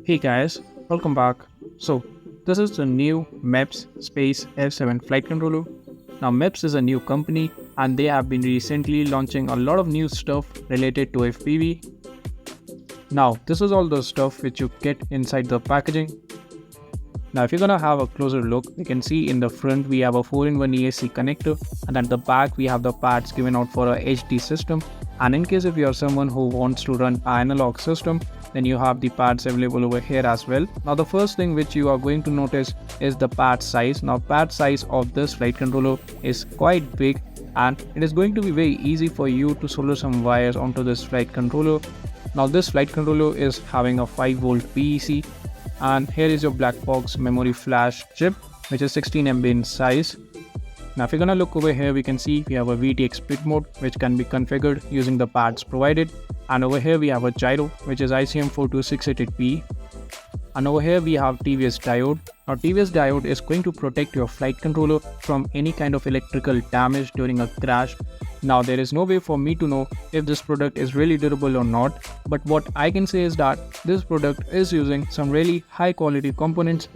Hey guys, welcome back. So, this is the new MEPS Space F7 flight controller. Now, MEPS is a new company and they have been recently launching a lot of new stuff related to FPV. Now, this is all the stuff which you get inside the packaging. Now, if you're gonna have a closer look, you can see in the front we have a 4-in-1 ESC connector, and at the back we have the pads given out for a HD system. And in case if you are someone who wants to run an analog system, then you have the pads available over here as well. Now the first thing which you are going to notice is the pad size. Now pad size of this flight controller is quite big, and it is going to be very easy for you to solder some wires onto this flight controller. Now this flight controller is having a 5-volt PEC, and here is your black box memory flash chip which is 16 MB in size. Now if you're gonna look over here, we can see we have a VTX split mode which can be configured using the pads provided, and over here we have a gyro which is ICM42688P, and over here we have TVS diode. Now TVS diode is going to protect your flight controller from any kind of electrical damage during a crash. Now there is no way for me to know if this product is really durable or not, but what I can say is that this product is using some really high quality components